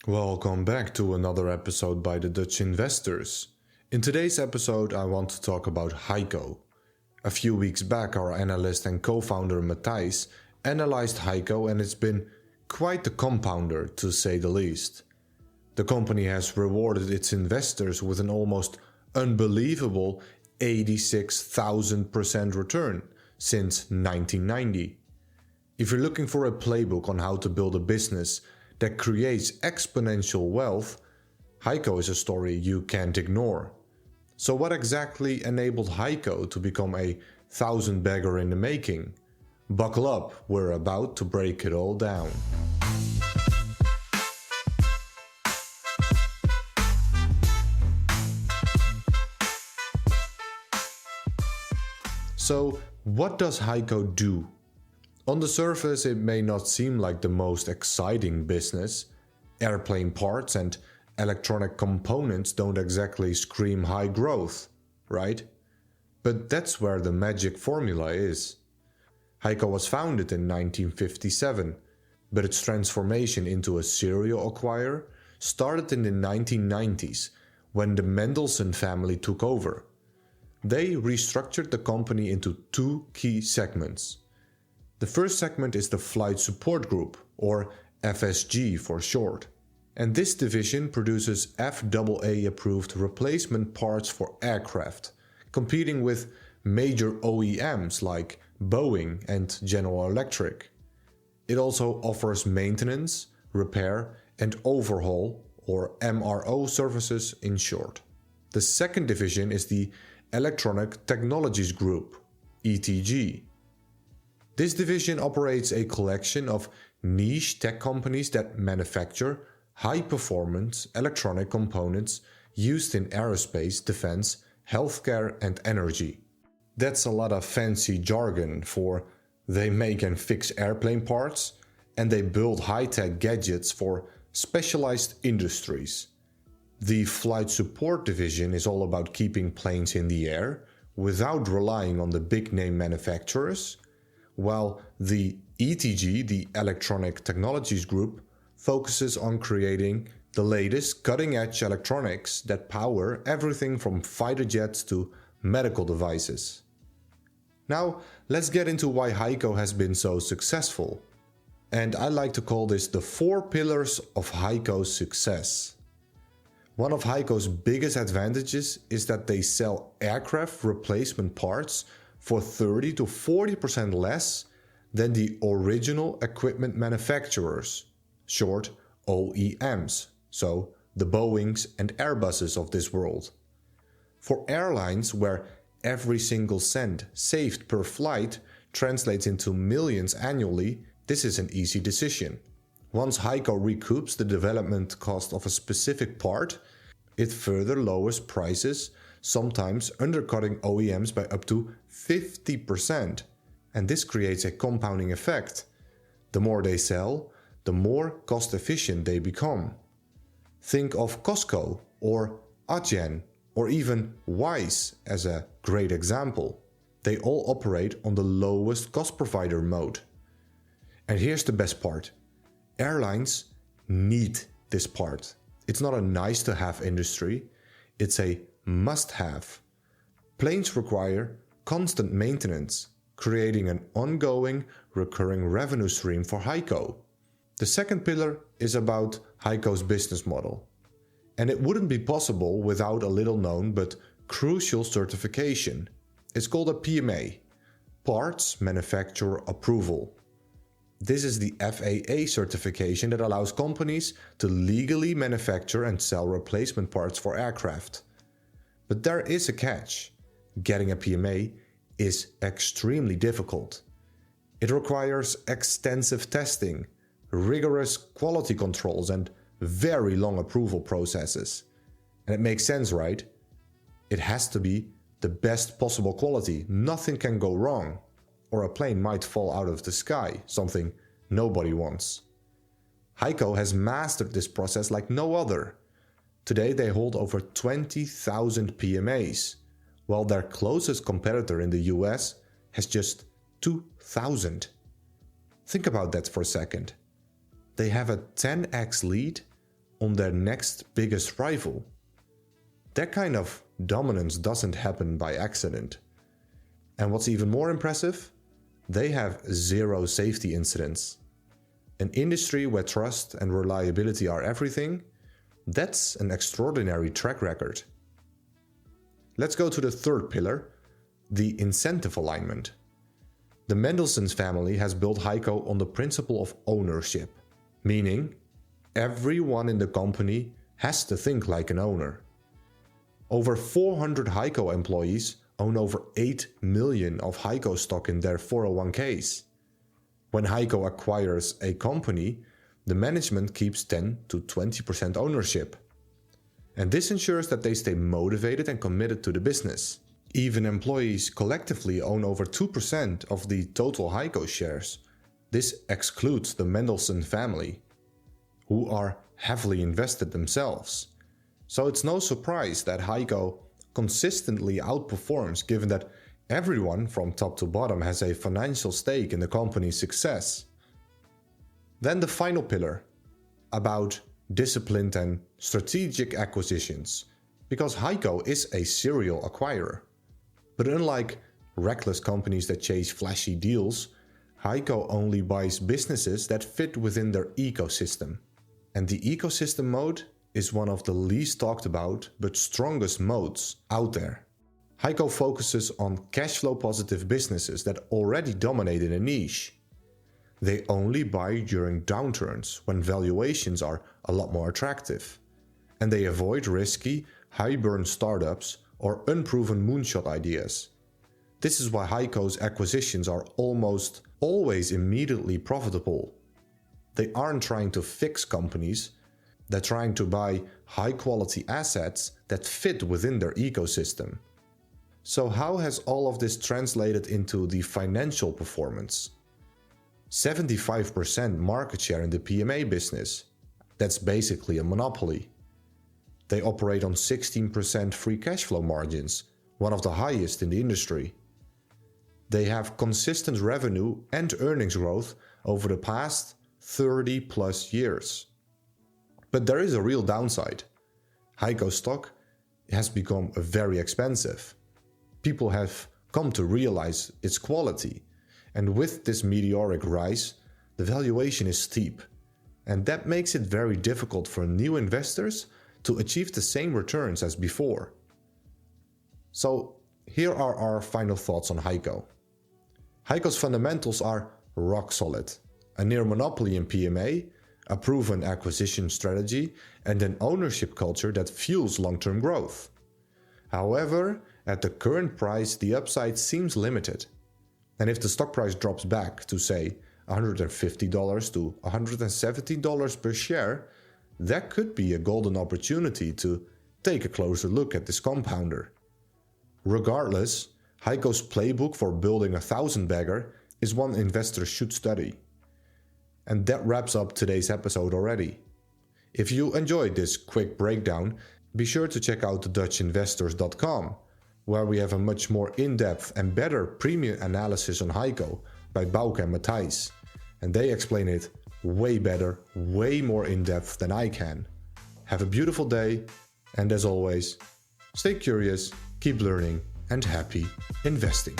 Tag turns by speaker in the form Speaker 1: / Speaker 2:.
Speaker 1: Welcome back to another episode by the Dutch Investors. In today's episode, I want to talk about Heico. A few weeks back, our analyst and co-founder Matthijs analyzed Heico, and it's been quite the compounder, to say the least. The company has rewarded its investors with an almost unbelievable 86,000% return since 1990. If you're looking for a playbook on how to build a business that creates exponential wealth, Heico is a story you can't ignore. So what exactly enabled Heico to become a 1,000-bagger in the making? Buckle up, we're about to break it all down. So, what does Heico do? On the surface, it may not seem like the most exciting business. Airplane parts and electronic components don't exactly scream high growth, right? But that's where the magic formula is. Heico was founded in 1957, but its transformation into a serial acquirer started in the 1990s when the Mendelssohn family took over. They restructured the company into two key segments. The first segment is the Flight Support Group, or FSG for short. And this division produces FAA-approved replacement parts for aircraft, competing with major OEMs like Boeing and General Electric. It also offers maintenance, repair, and overhaul, or MRO services in short. The second division is the Electronic Technologies Group, ETG. This division operates a collection of niche tech companies that manufacture high-performance electronic components used in aerospace, defense, healthcare, and energy. That's a lot of fancy jargon for they make and fix airplane parts, and they build high-tech gadgets for specialized industries. The Flight Support division is all about keeping planes in the air without relying on the big-name manufacturers, while the ETG, the Electronic Technologies Group, focuses on creating the latest cutting-edge electronics that power everything from fighter jets to medical devices. Now, let's get into why Heico has been so successful. And I like to call this the 4 pillars of Heico's success. One of Heico's biggest advantages is that they sell aircraft replacement parts for 30 to 40% less than the original equipment manufacturers, short OEMs, so the Boeings and Airbuses of this world. For airlines where every single cent saved per flight translates into millions annually, this is an easy decision. Once Heico recoups the development cost of a specific part, it further lowers prices, sometimes undercutting OEMs by up to 50%. And this creates a compounding effect. The more they sell, the more cost efficient they become. Think of Costco or Adyen or even Wise as a great example. They all operate on the lowest cost provider mode. And here's the best part. Airlines need this part. It's not a nice to have industry, it's a must have. Planes require constant maintenance, creating an ongoing, recurring revenue stream for Heico. The second pillar is about Heico's business model. And it wouldn't be possible without a little known but crucial certification. It's called a PMA, Parts Manufacturer Approval. This is the FAA certification that allows companies to legally manufacture and sell replacement parts for aircraft. But there is a catch. Getting a PMA is extremely difficult. It requires extensive testing, rigorous quality controls, and very long approval processes. And it makes sense, right? It has to be the best possible quality. Nothing can go wrong. Or a plane might fall out of the sky, something nobody wants. Heico has mastered this process like no other. Today they hold over 20,000 PMAs, while their closest competitor in the US has just 2,000. Think about that for a second. They have a 10x lead on their next biggest rival. That kind of dominance doesn't happen by accident. And what's even more impressive, they have 0 safety incidents. An industry where trust and reliability are everything, that's an extraordinary track record. Let's go to the third pillar, the incentive alignment. The Mendelssohn family has built Heico on the principle of ownership, meaning everyone in the company has to think like an owner. Over 400 Heico employees own over 8 million of Heico stock in their 401ks. When Heico acquires a company, the management keeps 10 to 20% ownership. And this ensures that they stay motivated and committed to the business. Even employees collectively own over 2% of the total Heico shares. This excludes the Mendelssohn family, who are heavily invested themselves. So it's no surprise that Heico consistently outperforms, given that everyone from top to bottom has a financial stake in the company's success. Then the final pillar, about disciplined and strategic acquisitions, because Heico is a serial acquirer. But unlike reckless companies that chase flashy deals, Heico only buys businesses that fit within their ecosystem. And the ecosystem mode is one of the least talked about but strongest modes out there. Heico focuses on cash flow positive businesses that already dominate in a niche. They only buy during downturns when valuations are a lot more attractive. And they avoid risky, high burn startups or unproven moonshot ideas. This is why Heico's acquisitions are almost always immediately profitable. They aren't trying to fix companies, they're trying to buy high quality assets that fit within their ecosystem. So how has all of this translated into the financial performance? 75% market share in the PMA business. That's basically a monopoly. They operate on 16% free cash flow margins, one of the highest in the industry. They have consistent revenue and earnings growth over the past 30 plus years. But there is a real downside. Heico stock has become very expensive. People have come to realize its quality, and with this meteoric rise, the valuation is steep, and that makes it very difficult for new investors to achieve the same returns as before. So here are our final thoughts on Heico. Heico's fundamentals are rock solid, a near monopoly in PMA, a proven acquisition strategy, and an ownership culture that fuels long-term growth. However, at the current price, the upside seems limited. And if the stock price drops back to, say, $150 to $170 per share, that could be a golden opportunity to take a closer look at this compounder. Regardless, Heico's playbook for building a 1,000-bagger is one investors should study. And that wraps up today's episode already. If you enjoyed this quick breakdown, be sure to check out DutchInvestors.com, where we have a much more in-depth and better premium analysis on Heico by Bouke and Matthijs. And they explain it way better, way more in-depth than I can. Have a beautiful day, and as always, stay curious, keep learning, and happy investing.